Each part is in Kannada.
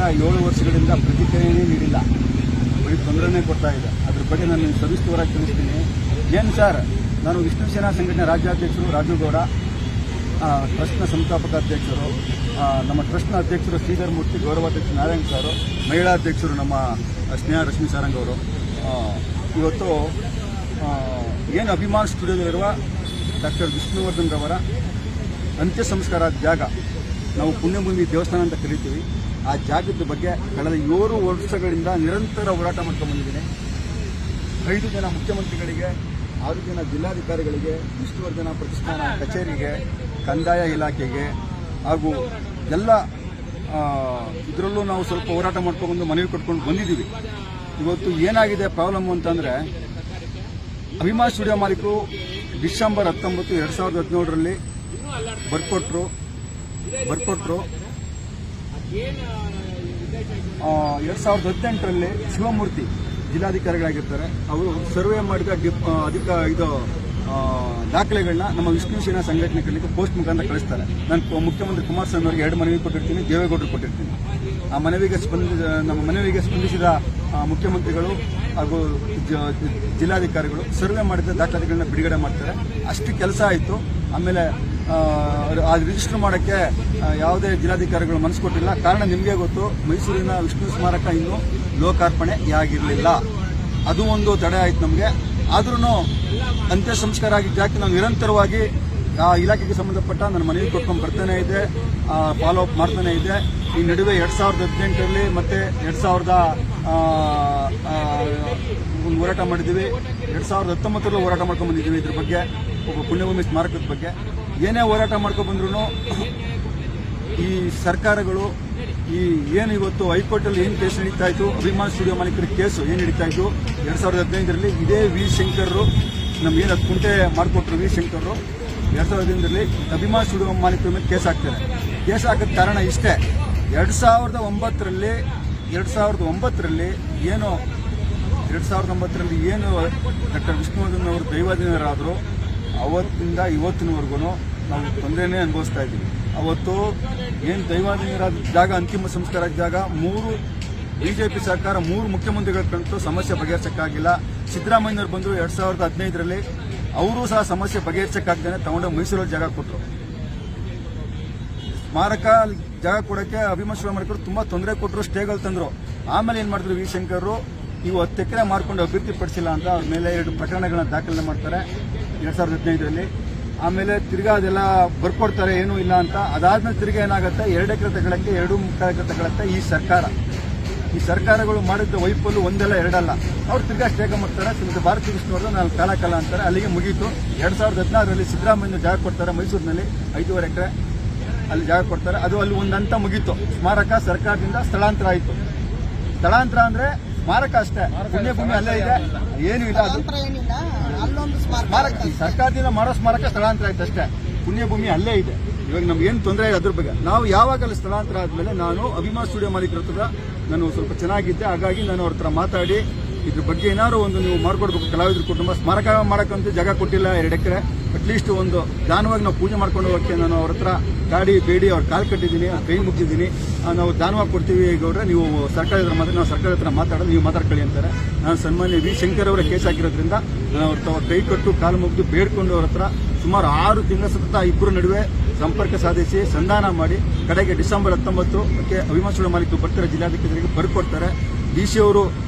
7 ವರ್ಷಗಳಿಂದ ಪ್ರತಿಕ್ರಿಯೆಯೇ ನೀಡಿಲ್ಲ, ಬರೀ ತೊಂದರೆನೇ ಕೊಡ್ತಾ ಇದೆ. ಅದ್ರ ಬಗ್ಗೆ ನಾನು ಸವಿಸ್ತರವಾಗಿ ತಿಳಿಸ್ತೀನಿ. ಏನು ಸರ್, ನಾನು ವಿಷ್ಣು ಸೇನಾ ಸಂಘಟನೆ ರಾಜ್ಯಾಧ್ಯಕ್ಷರು ರಾಜು ಗೌಡ, ಟ್ರಸ್ಟ್ನ ಸಂಸ್ಥಾಪಕ ಅಧ್ಯಕ್ಷರು, ನಮ್ಮ ಟ್ರಸ್ಟ್ನ ಅಧ್ಯಕ್ಷರು ಶ್ರೀಧರ್ ಮೂರ್ತಿ, ಗೌರವಾಧ್ಯಕ್ಷ ನಾರಾಯಣ್ ಸರ್, ಮಹಿಳಾ ಅಧ್ಯಕ್ಷರು ನಮ್ಮ ಸ್ನೇಹ ರಶ್ಮಿ ಸಾರಂಗ್ ಅವರು. ಇವತ್ತು ಏನು ಅಭಿಮಾನ್ ಸ್ಟುಡಿಯೋದಲ್ಲಿರುವ ಡಾಕ್ಟರ್ ವಿಷ್ಣುವರ್ಧನ್ ರವರ ಅಂತ್ಯ ಸಂಸ್ಕಾರ ಜಾಗ, ನಾವು ಪುಣ್ಯಭೂಮಿ ದೇವಸ್ಥಾನ ಅಂತ ಕರಿತೀವಿ, ಆ ಜಾಗದ ಬಗ್ಗೆ ಕಳೆದ 7 ವರ್ಷಗಳಿಂದ ನಿರಂತರ ಹೋರಾಟ ಮಾಡ್ಕೊಂಡು ಬಂದಿದ್ದೀನಿ. 5 ಜನ ಮುಖ್ಯಮಂತ್ರಿಗಳಿಗೆ, 6 ಜನ ಜಿಲ್ಲಾಧಿಕಾರಿಗಳಿಗೆ, ವಿಷ್ಣುವರ್ಧನ ಪ್ರತಿಷ್ಠಾನ ಕಚೇರಿಗೆ, ಕಂದಾಯ ಇಲಾಖೆಗೆ ಹಾಗೂ ಎಲ್ಲ ಇದರಲ್ಲೂ ನಾವು ಸ್ವಲ್ಪ ಹೋರಾಟ ಮಾಡ್ಕೊಂಡು ಮನವಿ ಕೊಟ್ಕೊಂಡು ಬಂದಿದ್ದೀವಿ. ಇವತ್ತು ಏನಾಗಿದೆ ಪ್ರಾಬ್ಲಮ್ ಅಂತಂದರೆ, ಅಭಿಮಾನ್ ಸ್ಟುಡಿಯೋ ಮಾಲೀಕರು ಡಿಸೆಂಬರ್ 19, 2017ರಲ್ಲಿ ಬರ್ಕೊಟ್ರು. 2018ರಲ್ಲಿ ಶಿವಮೂರ್ತಿ ಜಿಲ್ಲಾಧಿಕಾರಿಗಳಾಗಿರ್ತಾರೆ, ಅವರು ಸರ್ವೆ ಮಾಡಿದ ದಾಖಲೆಗಳನ್ನ ನಮ್ಮ ವಿಷ್ಣು ಸೇನಾ ಸಂಘಟನೆಗಳಿಗೆ ಪೋಸ್ಟ್ ಮುಖಾಂತರ ಕಳಿಸ್ತಾರೆ. ನಾನು ಮುಖ್ಯಮಂತ್ರಿ ಕುಮಾರಸ್ವಾಮಿ ಅವರಿಗೆ 2 ಮನವಿ ಕೊಟ್ಟಿರ್ತೀನಿ, ದೇವೇಗೌಡರು ಕೊಟ್ಟಿರ್ತೀನಿ. ಆ ನಮ್ಮ ಮನವಿಗೆ ಸ್ಪಂದಿಸಿದ ಮುಖ್ಯಮಂತ್ರಿಗಳು ಹಾಗೂ ಜಿಲ್ಲಾಧಿಕಾರಿಗಳು ಸರ್ವೆ ಮಾಡಿದ ದಾಖಲೆಗಳನ್ನ ಬಿಡುಗಡೆ ಮಾಡ್ತಾರೆ. ಅಷ್ಟು ಕೆಲಸ ಆಯಿತು. ಆಮೇಲೆ ಅದು ರಿಜಿಸ್ಟರ್ ಮಾಡೋಕ್ಕೆ ಯಾವುದೇ ಜಿಲ್ಲಾಧಿಕಾರಿಗಳು ಮನಸ್ಸು ಕೊಟ್ಟಿಲ್ಲ. ಕಾರಣ ನಿಮಗೆ ಗೊತ್ತು, ಮೈಸೂರಿನ ವಿಷ್ಣು ಸ್ಮಾರಕ ಇನ್ನೂ ಲೋಕಾರ್ಪಣೆಯಾಗಿರಲಿಲ್ಲ. ಅದು ಒಂದು ತಡೆ ಆಯಿತು ನಮಗೆ. ಆದ್ರೂ ಅಂತ್ಯ ಸಂಸ್ಕಾರ ಆಗಿದ್ದಕ್ಕೆ ನಾವು ನಿರಂತರವಾಗಿ ಆ ಇಲಾಖೆಗೆ ಸಂಬಂಧಪಟ್ಟ ನನ್ನ ಮನವಿ ಕೊಟ್ಕೊಂಡು ಬರ್ತಾನೆ ಇದೆ, ಫಾಲೋ ಅಪ್ ಮಾಡ್ತಾನೆ ಇದೆ. ಈ ನಡುವೆ 2018ರಲ್ಲಿ ಮತ್ತೆ 2000 ಹೋರಾಟ ಮಾಡಿದ್ದೀವಿ, 2019ರಲ್ಲಿ ಹೋರಾಟ ಮಾಡ್ಕೊಂಡು ಬಂದಿದ್ದೀವಿ. ಇದ್ರ ಬಗ್ಗೆ ಒಬ್ಬ ಪುಣ್ಯಭೂಮಿ ಸ್ಮಾರಕದ ಬಗ್ಗೆ ಏನೇ ಹೋರಾಟ ಮಾಡ್ಕೊಂಡು ಬಂದ್ರೂ ಈ ಸರ್ಕಾರಗಳು ಏನು ಇವತ್ತು ಹೈಕೋರ್ಟಲ್ಲಿ ಏನು ಕೇಸ್ ನಡೀತಾ ಇತ್ತು, ಅಭಿಮಾನ್ ಸ್ಟುಡಿಯೋ ಮಾಲೀಕರ ಕೇಸು ಏನು ನಡೀತಾ ಇತ್ತು 2015ರಲ್ಲಿ, ಇದೇ ವಿ ಶಂಕರ್ರು ನಮಗೇನು 10 ಕುಂಟೆ ಮಾಡಿಕೊಟ್ರು. ವಿ ಶಂಕರ್ರು 2015ರಲ್ಲಿ ಅಭಿಮಾನ್ ಸ್ಟುಡಿಯೋ ಮಾಲೀಕರ ಮೇಲೆ ಕೇಸ್ ಹಾಕ್ತಾರೆ. ಕೇಸ್ ಹಾಕೋದ ಕಾರಣ ಇಷ್ಟೇ, 2009ರಲ್ಲಿ ಏನು ಡಾಕ್ಟರ್ ವಿಷ್ಣುವರ್ಧನ್ ಅವರು ದೈವಾಧೀನರಾದರು, ಅವತ್ತಿಂದ ಇವತ್ತಿನವರೆಗೂ ನಾವು ತೊಂದರೆನೇ ಅನುಭವಿಸ್ತಾ ಇದ್ದೀವಿ. ಅವತ್ತು ಏನು ದೈವಾಧೀನರಾದ ಜಾಗ, ಅಂತಿಮ ಸಂಸ್ಕಾರ ಜಾಗ, 3 ಬಿಜೆಪಿ ಸರ್ಕಾರ 3 ಮುಖ್ಯಮಂತ್ರಿಗಳ ಕಂಡು ಸಮಸ್ಯೆ ಬಗೆಹರಿಸಕ್ಕಾಗಿಲ್ಲ. ಸಿದ್ದರಾಮಯ್ಯನವರು ಬಂದರು 2015ರಲ್ಲಿ, ಅವರು ಸಹ ಸಮಸ್ಯೆ ಬಗೆಹರಿಸಕ್ಕಾಗ್ದೇನೆ ತಗೊಂಡು ಮೈಸೂರಲ್ಲಿ ಜಾಗ ಕೊಟ್ಟರು. ಸ್ಮಾರಕ ಜಾಗ ಕೊಡೋಕ್ಕೆ ಅಭಿಮಾನ್ ಸ್ಟುಡಿಯೋ ಮಾಲೀಕರು ತುಂಬ ತೊಂದರೆ ಕೊಟ್ಟರು, ಸ್ಟೇಗಳು ತಂದರು. ಆಮೇಲೆ ಏನು ಮಾಡಿದ್ರು, ವಿ ಶಂಕರ್ರು ಇವು 10 ಎಕರೆ ಮಾರ್ಕೊಂಡು ಅಭಿವೃದ್ಧಿ ಪಡಿಸಿಲ್ಲ ಅಂತ ಅವ್ರ ಮೇಲೆ 2 ಪ್ರಕರಣಗಳನ್ನ ದಾಖಲೆ ಮಾಡ್ತಾರೆ 2015ರಲ್ಲಿ. ಆಮೇಲೆ ತಿರ್ಗಾ ಅದೆಲ್ಲ ಬರ್ಕೊಡ್ತಾರೆ, ಏನೂ ಇಲ್ಲ ಅಂತ. ಅದಾದ್ಮೇಲೆ ತಿರ್ಗಾ ಏನಾಗುತ್ತೆ, 2 ಎಕರೆ ತಗೊಳ್ಳೋಕ್ಕೆ 2.3 ಎಕರೆ ತಗೊಳುತ್ತೆ ಈ ಸರ್ಕಾರಗಳು ಮಾಡಿದ್ದ ವೈಫಲ್ಯ ಒಂದಲ್ಲ ಎರಡಲ್ಲ. ಅವ್ರು ತಿರ್ಗಾ ಸ್ಟೇಗ ಮಾಡ್ತಾರೆ. ಭಾರತೀಯ ವಿಷ್ಣುವರ್ಧನ್ ನಾನು ಕಾಲ ಅಂತಾರೆ, ಅಲ್ಲಿಗೆ ಮುಗೀತು. 2016ರಲ್ಲಿ ಸಿದ್ದರಾಮಯ್ಯ ಜಾಗ ಕೊಡ್ತಾರೆ ಮೈಸೂರಿನಲ್ಲಿ 5.5 ಎಕರೆ ಅಲ್ಲಿ ಜಾಗ ಕೊಡ್ತಾರೆ. ಅದು ಅಲ್ಲಿ ಒಂದು ಹಂತ ಮುಗೀತು. ಸ್ಮಾರಕ ಸರ್ಕಾರದಿಂದ ಸ್ಥಳಾಂತರ ಆಯಿತು. ಸ್ಥಳಾಂತರ ಅಂದ್ರೆ ಸ್ಮಾರಕ ಅಷ್ಟೇ, ಪುಣ್ಯಭೂಮಿ ಅಲ್ಲೇ ಇದೆ, ಏನೂ ಇಲ್ಲ. ಅದು ಸ್ಮಾರಕ ಸರ್ಕಾರದಿಂದ ಮಾಡೋ ಸ್ಮಾರಕ ಸ್ಥಳಾಂತರ ಆಯ್ತು ಅಷ್ಟೇ, ಪುಣ್ಯಭೂಮಿ ಅಲ್ಲೇ ಇದೆ. ಇವಾಗ ನಮ್ಗೆ ಏನು ತೊಂದರೆ ಇದೆ ಅದ್ರ ಬಗ್ಗೆ. ನಾವು ಯಾವಾಗ ಅಲ್ಲಿ ಸ್ಥಳಾಂತರ ಆದಮೇಲೆ ನಾನು ಅಭಿಮಾನ್ ಸ್ಟುಡಿಯೋ ಮಾಲೀಕರ ಹತ್ರ ನಾನು ಸ್ವಲ್ಪ ಚೆನ್ನಾಗಿದ್ದೆ, ಹಾಗಾಗಿ ನಾನು ಅವ್ರ ಹತ್ರ ಮಾತಾಡಿ ಇದ್ರ ಬಗ್ಗೆ ಏನಾದ್ರು ಒಂದು ನೀವು ಮಾಡ್ಕೊಡ್ಬೇಕು. ಕಲಾವಿದ್ರ ಕುಟುಂಬ ಸ್ಮಾರಕ ಮಾಡೋಕ್ಕಂತೂ ಜಾಗ ಕೊಟ್ಟಿಲ್ಲ 2 ಎಕರೆ, ಅಟ್ಲೀಸ್ಟ್ ಒಂದು ದಾನವಾಗಿ ನಾವು ಪೂಜೆ ಮಾಡ್ಕೊಂಡು ಹೋಗೋಕ್ಕೆ ನಾನು ಅವ್ರ ಹತ್ರ ಕಾಡಿ ಬೇಡಿ ಅವ್ರ ಕಾಲು ಕಟ್ಟಿದ್ದೀನಿ, ಅವ್ರ ಕೈ ಮುಗಿದಿದ್ದೀನಿ. ನಾವು ದಾನವಾಗಿ ಕೊಡ್ತೀವಿ ಗೌಡ್ರೆ, ನೀವು ಸರ್ಕಾರದ ಹತ್ರ ಮಾತ್ರ, ನಾವು ಸರ್ಕಾರದ ಹತ್ರ ಮಾತಾಡೋದು, ನೀವು ಮಾತಾಡ್ಕೊಳ್ಳಿ ಅಂತಾರೆ. ನಾನು ಸನ್ಮಾನ್ಯ ವಿ ಶಂಕರ್ ಅವರ ಕೇಸ್ ಹಾಕಿರೋದ್ರಿಂದ ನಾನು ಅವ್ರ ಕೈ ಕಟ್ಟು ಕಾಲು ಮುಗಿದು ಬೇಡ್ಕೊಂಡು ಅವ್ರ ಹತ್ರ ಸುಮಾರು 6 ತಿಂಗಳ ಸತತ ಇಬ್ಬರು ನಡುವೆ ಸಂಪರ್ಕ ಸಾಧಿಸಿ ಸಂಧಾನ ಮಾಡಿ ಕಡೆಗೆ ಡಿಸೆಂಬರ್ 19ಕ್ಕೆ ಅಭಿಮಾನ್ ಸ್ಟುಡಿಯೋ ಮಾಲೀಕರು ಬರ್ತಾರೆ, ಜಿಲ್ಲಾಧಿಕಾರಿಗೆ ಬರ್ಕೊಡ್ತಾರೆ. DC ಅವರು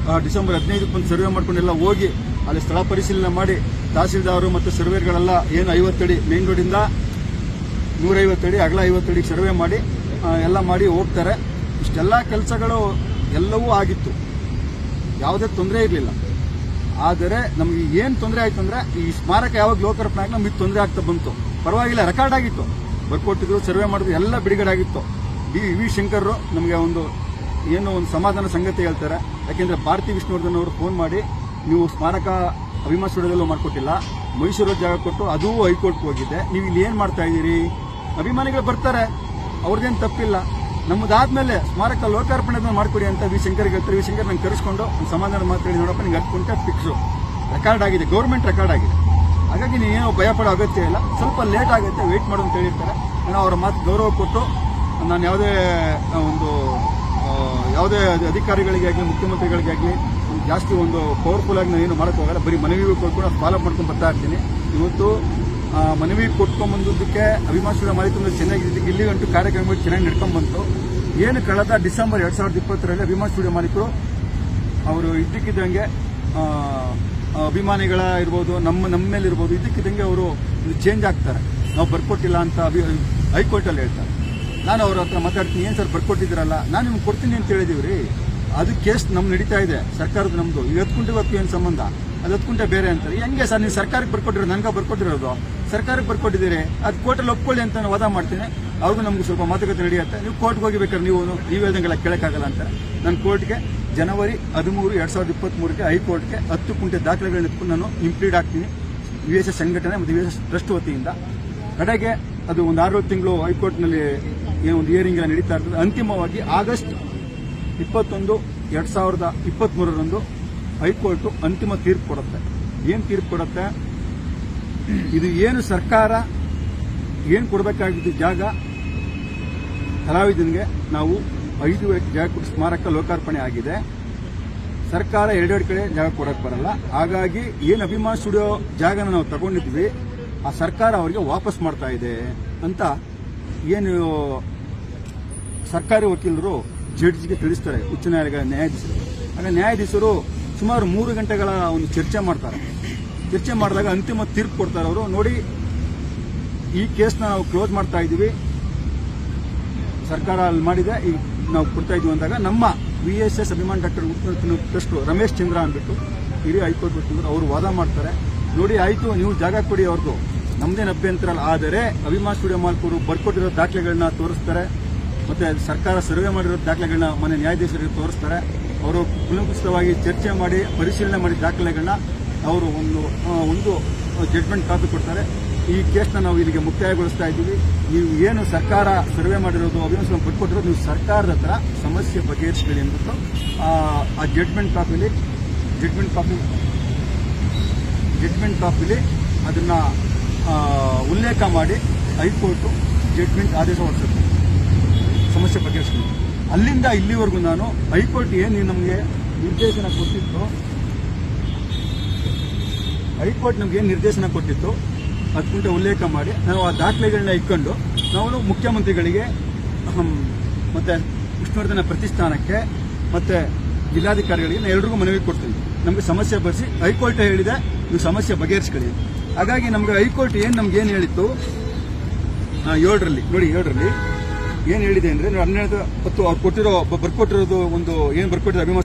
ಡಿಸೆಂಬರ್ 15ಕ್ಕೆ ಒಂದು ಸರ್ವೆ ಮಾಡ್ಕೊಂಡೆಲ್ಲ ಹೋಗಿ ಅಲ್ಲಿ ಸ್ಥಳ ಪರಿಶೀಲನೆ ಮಾಡಿ ತಹಸೀಲ್ದಾರ್ ಮತ್ತು ಸರ್ವೇರ್ಗಳೆಲ್ಲ ಏನು 50 ಅಡಿ ಮೇನ್ ರೋಡಿಂದ 150 ಅಡಿ ಅಗಲ 50 ಅಡಿ ಸರ್ವೆ ಮಾಡಿ ಎಲ್ಲ ಮಾಡಿ ಹೋಗ್ತಾರೆ. ಇಷ್ಟೆಲ್ಲ ಕೆಲಸಗಳು ಎಲ್ಲವೂ ಆಗಿತ್ತು, ಯಾವುದೇ ತೊಂದರೆ ಇರಲಿಲ್ಲ. ಆದರೆ ನಮಗೆ ಏನು ತೊಂದರೆ ಆಯ್ತು ಅಂದರೆ, ಈ ಸ್ಮಾರಕ ಯಾವಾಗ ಲೋಕಾರ್ಪಣೆ ಆಗಿ ನಮಗೆ ತೊಂದರೆ ಆಗ್ತಾ ಬಂತು. ಪರವಾಗಿಲ್ಲ, ರೆಕಾರ್ಡ್ ಆಗಿತ್ತು, ಬರ್ಕೊಟ್ಟಿದ್ರು, ಸರ್ವೆ ಮಾಡಿದ್ರು, ಎಲ್ಲ ಬಿಡುಗಡೆ ಆಗಿತ್ತು. ವಿ ಶಂಕರ್ರು ನಮಗೆ ಒಂದು ಸಮಾಧಾನ ಸಂಗತಿ ಹೇಳ್ತಾರೆ. ಯಾಕೆಂದರೆ ಭಾರತೀಯ ವಿಷ್ಣುವರ್ಧನ್ ಅವರು ಫೋನ್ ಮಾಡಿ, ನೀವು ಸ್ಮಾರಕ ಅಭಿಮಾನ್ ಸ್ಟುಡಿಯೋದಲ್ಲೂ ಮಾಡಿಕೊಟ್ಟಿಲ್ಲ, ಮೈಸೂರಲ್ಲಿ ಜಾಗ ಕೊಟ್ಟು ಅದೂ ಹೈಕೋರ್ಟ್ಗೆ ಹೋಗಿದೆ, ನೀವು ಇಲ್ಲಿ ಏನು ಮಾಡ್ತಾ ಇದ್ದೀರಿ? ಅಭಿಮಾನಿಗಳು ಬರ್ತಾರೆ, ಅವ್ರದ್ದೇನು ತಪ್ಪಿಲ್ಲ. ನಮ್ಮದಾದ್ಮೇಲೆ ಸ್ಮಾರಕ ಲೋಕಾರ್ಪಣೆ ಮಾಡಿಕೊಡಿ ಅಂತ ವಿ ಶಂಕರ್ಗೆ ಹೇಳ್ತಾರೆ. ವಿ ಶಂಕರ್ ನಂಗೆ ಕರೆಸ್ಕೊಂಡು ಒಂದು ಸಮಾಧಾನ ಮಾತಾಡಿ, ನೋಡಪ್ಪ ನಿಂಗೆ 10 ಕುಂಟೆ ಫಿಕ್ಸು, ರೆಕಾರ್ಡ್ ಆಗಿದೆ, ಗೌರ್ಮೆಂಟ್ ರೆಕಾರ್ಡ್ ಆಗಿದೆ, ಹಾಗಾಗಿ ನೀವೇನೋ ಭಯಪಡೋ ಅಗತ್ಯ ಇಲ್ಲ, ಸ್ವಲ್ಪ ಲೇಟ್ ಆಗುತ್ತೆ, ವೆಯ್ಟ್ ಮಾಡು ಅಂತ ಹೇಳಿರ್ತಾರೆ. ನಾನು ಅವರ ಮಾತು ಗೌರವ ಕೊಟ್ಟು, ನಾನು ಯಾವುದೇ ಒಂದು ಯಾವುದೇ ಅಧಿಕಾರಿಗಳಿಗಾಗಲಿ ಮುಖ್ಯಮಂತ್ರಿಗಳಿಗಾಗಲಿ ಜಾಸ್ತಿ ಒಂದು ಪವರ್ಫುಲ್ ಆಗಿ ನಾನು ಏನು ಮಾಡೋಕ್ಕೆ ಹೋಗಲ್ಲ, ಬರೀ ಮನವಿ ಕೊಟ್ಕೊಂಡು ಫಾಲೋ ಮಾಡ್ಕೊಂಡು ಬರ್ತಾ ಇರ್ತೀನಿ. ಇವತ್ತು ಮನವಿ ಕೊಟ್ಕೊಂಡ್ಬಂದಕ್ಕೆ ಅಭಿಮಾಷಣ ಮಾಲೀಕರು ಚೆನ್ನಾಗಿದ್ದಕ್ಕೆ ಇಲ್ಲಿಗಂಟು ಕಾರ್ಯಕ್ರಮಗಳು ಚೆನ್ನಾಗಿ ನಡ್ಕೊಂಡು ಬಂತು. ಏನು ಕಳೆದ ಡಿಸೆಂಬರ್ 2020ರಲ್ಲಿ ಅಭಿಮಾನ ಸ್ಟುಡಿಯೋ ಮಾಲೀಕರು ಅವರು ಇದ್ದಕ್ಕಿದ್ದಂಗೆ ಅಭಿಮಾನಿಗಳ ಇರ್ಬೋದು, ನಮ್ಮ ಮೇಲೆ ಇರ್ಬೋದು, ಇದ್ದಕ್ಕಿದ್ದಂಗೆ ಅವರು ಚೇಂಜ್ ಆಗ್ತಾರೆ. ನಾವು ಬರ್ಕೊಟ್ಟಿಲ್ಲ ಅಂತ ಹೈಕೋರ್ಟಲ್ಲಿ ಹೇಳ್ತಾರೆ. ನಾನು ಅವ್ರ ಹತ್ರ ಮಾತಾಡ್ತೀನಿ, ಏನು ಸರ್ ಬರ್ಕೊಟ್ಟಿದ್ದೀರಲ್ಲ, ನಾನು ನಿಮ್ಗೆ ಕೊಡ್ತೀನಿ ಅಂತ ಹೇಳಿದೀವಿ ರೀ. ಅದು ಕೇಸ್ ನಮ್ಗೆ ನಡೀತಾ ಇದೆ, ಸರ್ಕಾರದ ನಮ್ಮದು. ಈಗ 10 ಗುಂಟೆ ಇವತ್ತು ಏನು ಸಂಬಂಧ, ಅದು 10 ಗುಂಟೆ ಬೇರೆ ಅಂತಾರೆ. ಹೆಂಗೆ ಸರ್ ನೀವು ಸರ್ಕಾರಕ್ಕೆ ಬರ್ಕೊಟ್ಟಿರೋದು, ನನಗೆ ಬರ್ಕೊಟ್ಟಿರೋದು ಸರ್ಕಾರಕ್ಕೆ ಬರ್ಕೊಟ್ಟಿದ್ದೀರಿ, ಅದು ಕೋರ್ಟಲ್ಲಿ ಒಪ್ಕೊಳ್ಳಿ ಅಂತ ನಾನು ವಾದ ಮಾಡ್ತೀನಿ. ಅವ್ರಿಗೂ ನಮ್ಗೆ ಸ್ವಲ್ಪ ಮಾತುಕತೆ ನಡೆಯುತ್ತೆ. ನೀವು ಕೋರ್ಟ್ಗೆ ಹೋಗಿಬೇಕಾದ್ರೆ ನೀವು ಹೇಳ್ದಂಗೆಲ್ಲ ಕೇಳೋಕ್ಕಾಗಲ್ಲ ಅಂತಾರೆ. ನಾನು ಕೋರ್ಟ್ಗೆ ಜನವರಿ 13, 2023ಕ್ಕೆ ಹೈಕೋರ್ಟ್ಗೆ 10 ಗುಂಟೆ ದಾಖಲೆಗಳನ್ನ ಎತ್ಕೊಂಡು ನಾನು ಇಂಪ್ಲೀಡ್ ಆಗ್ತೀನಿ VSS ಸಂಘಟನೆ ಮತ್ತು VSS ಟ್ರಸ್ಟ್ ವತಿಯಿಂದ. ಕಡೆಗೆ ಅದು ಒಂದು 6 ತಿಂಗಳು ಹೈಕೋರ್ಟ್ನಲ್ಲಿ ಏನೋ ಒಂದು ಹಿಯರಿಂಗ್ ಎಲ್ಲ ನಡೀತಾ ಇರ್ತದೆ. ಅಂತಿಮವಾಗಿ ಆಗಸ್ಟ್ 21, 2023ರಂದು ಹೈಕೋರ್ಟ್ ಅಂತಿಮ ತೀರ್ಪು ಕೊಡುತ್ತೆ. ಏನು ತೀರ್ಪು ಕೊಡುತ್ತೆ, ಇದು ಏನು ಸರ್ಕಾರ ಏನು ಕೊಡಬೇಕಾಗಿದ್ದು ಜಾಗ ಕಲಾವಿದನಿಗೆ ನಾವು 5 ಜಾಗ ಕೊಟ್ಟು ಸ್ಮಾರಕ ಲೋಕಾರ್ಪಣೆ ಆಗಿದೆ. ಸರ್ಕಾರ 2 ಕಡೆ ಜಾಗ ಕೊಡಕ್ಕೆ ಬರಲ್ಲ. ಹಾಗಾಗಿ ಏನು ಅಭಿಮಾನ ಸ್ಟುಡಿಯೋ ಜಾಗನ ನಾವು ತಗೊಂಡಿದ್ವಿ, ಆ ಸರ್ಕಾರ ಅವರಿಗೆ ವಾಪಸ್ ಮಾಡ್ತಾ ಇದೆ ಅಂತ ಏನು ಸರ್ಕಾರಿ ವಕೀಲರು ಜಡ್ಜಿಗೆ ತಿಳಿಸ್ತಾರೆ, ಉಚ್ಚ ನ್ಯಾಯಾಲಯದ ನ್ಯಾಯಾಧೀಶರು. ಆಗ ನ್ಯಾಯಾಧೀಶರು ಸುಮಾರು 3 ಗಂಟೆಗಳ ಒಂದು ಚರ್ಚೆ ಮಾಡ್ತಾರೆ. ಚರ್ಚೆ ಮಾಡಿದಾಗ ಅಂತಿಮ ತೀರ್ಪು ಕೊಡ್ತಾರೆ ಅವರು. ನೋಡಿ, ಈ ಕೇಸ್ನ ನಾವು ಕ್ಲೋಸ್ ಮಾಡ್ತಾ ಇದ್ದೀವಿ, ಸರ್ಕಾರ ಅಲ್ಲಿ ಮಾಡಿದೆ, ಈಗ ನಾವು ಕೊಡ್ತಾ ಇದ್ದೀವಿ ಅಂದಾಗ ನಮ್ಮ VSS ಅಭಿಮಾನ ಡಾಕ್ಟರ್ ಟ್ರಸ್ಟ್ ರಮೇಶ್ ಚಂದ್ರ ಅಂದ್ಬಿಟ್ಟು ಹಿರಿಯ ಹೈಕೋರ್ಟ್ ವಕೀಲರು ಅವರು ವಾದ ಮಾಡ್ತಾರೆ. ನೋಡಿ ಆಯಿತು, ನೀವು ಜಾಗ ಕೊಡಿ, ಅವ್ರದ್ದು ನಮ್ದೇನು ಅಭ್ಯಂತರ ಅಲ್ಲ. ಆದರೆ ಅಭಿಮಾನ ಸ್ಟುಡಿಯೋ ಮಾಲೀಕರು ಬರ್ಕೊಟ್ಟಿರೋ ದಾಖಲೆಗಳನ್ನ ತೋರಿಸ್ತಾರೆ, ಮತ್ತೆ ಸರ್ಕಾರ ಸರ್ವೆ ಮಾಡಿರೋ ದಾಖಲೆಗಳನ್ನ ಮನೆ ನ್ಯಾಯಾಧೀಶರಿಗೆ ತೋರಿಸ್ತಾರೆ. ಅವರು ಕುಲಂಕುಷವಾಗಿ ಚರ್ಚೆ ಮಾಡಿ ಪರಿಶೀಲನೆ ಮಾಡಿ ದಾಖಲೆಗಳನ್ನ ಅವರು ಒಂದು ಜಡ್ಜ್ಮೆಂಟ್ ಕಾಪಿ ಕೊಡ್ತಾರೆ. ಈ ಕೇಸ್ನ ನಾವು ಇಲ್ಲಿಗೆ ಮುಕ್ತಾಯಗೊಳಿಸ್ತಾ ಇದ್ದೀವಿ. ನೀವು ಏನು ಸರ್ಕಾರ ಸರ್ವೆ ಮಾಡಿರೋದು, ಅಭಿಮಾನ ಬರ್ಕೊಟ್ಟಿರೋದು, ನೀವು ಸರ್ಕಾರದ ಹತ್ರ ಸಮಸ್ಯೆ ಬಗೆಹರಿಸ್ಕೊಳ್ಳಿ ಅಂದ್ಬಿಟ್ಟು ಆ ಜಡ್ಜ್ಮೆಂಟ್ ಕಾಪಿಲಿ ಅದನ್ನ ಉಲ್ಲೇಖ ಮಾಡಿ ಹೈಕೋರ್ಟ್ ಜಡ್ಜ್ಮೆಂಟ್ ಆದೇಶ ಹೊರಡಿಸುತ್ತೆ, ಸಮಸ್ಯೆ ಬಗೆಹರಿಸ್ಕೊಳ್ಳಿ. ಅಲ್ಲಿಂದ ಇಲ್ಲಿವರೆಗೂ ನಾನು ಹೈಕೋರ್ಟ್ ಏನು ನಮಗೆ ನಿರ್ದೇಶನ ಕೊಟ್ಟಿತ್ತು, ಹೈಕೋರ್ಟ್ ನಮ್ಗೆ ಏನು ನಿರ್ದೇಶನ ಕೊಟ್ಟಿತ್ತು 10 ಗುಂಟೆ ಉಲ್ಲೇಖ ಮಾಡಿ ನಾವು ಆ ದಾಖಲೆಗಳನ್ನ ಇಟ್ಕೊಂಡು ನಾವು ಮುಖ್ಯಮಂತ್ರಿಗಳಿಗೆ ಮತ್ತೆ ವಿಷ್ಣುವರ್ಧನ ಪ್ರತಿಷ್ಠಾನಕ್ಕೆ ಮತ್ತೆ ಜಿಲ್ಲಾಧಿಕಾರಿಗಳಿಗೆ ಎಲ್ರಿಗೂ ಮನವಿ ಕೊಡ್ತೀವಿ. ನಮಗೆ ಸಮಸ್ಯೆ ಬರೆಸಿ ಹೈಕೋರ್ಟ್ ಹೇಳಿದೆ ನೀವು ಸಮಸ್ಯೆ ಬಗೆಹರಿಸ್ಕೊಳ್ಳಿ. ಹಾಗಾಗಿ ನಮ್ಗೆ ಹೈಕೋರ್ಟ್ ನಮ್ಗೇನು ಹೇಳಿತ್ತು 7ರಲ್ಲಿ ನೋಡಿ 7ರಲ್ಲಿ ಏನು ಹೇಳಿದೆ ಅಂದರೆ 12/10 ಅವ್ರು ಬರ್ಕೊಟ್ಟಿರೋದು ಒಂದು ಏನು ಬರ್ಕೊಟ್ಟಿರೋ ಅಭಿಮಾನ